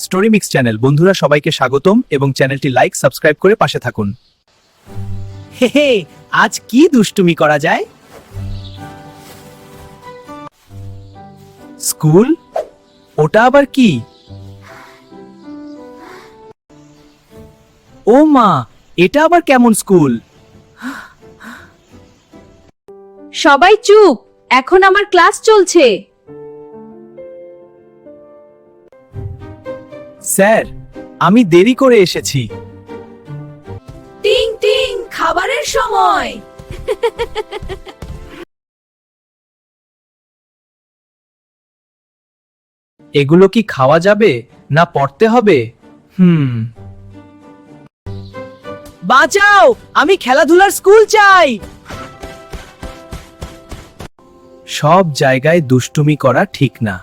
Story mix channel বন্ধুরা সবাইকে স্বাগতম এবং চ্যানেলটি লাইক সাবস্ক্রাইব করে পাশে থাকুন। হে হে, আজ কি দুষ্টুমি করা যায়? স্কুল? ওটা আবার কি? ও মা, এটা আবার কেমন স্কুল? সবাই চুপ, এখন আমার ক্লাস চলছে। স্যার, আমি দেরি করে এসেছি। টিং টিং, খাবারের সময়। এগুলো কি খাওয়া যাবে না পড়তে হবে? বাঁচাও, আমি খেলাধুলার স্কুল চাই। সব জায়গায় দুষ্টুমি করা ঠিক না।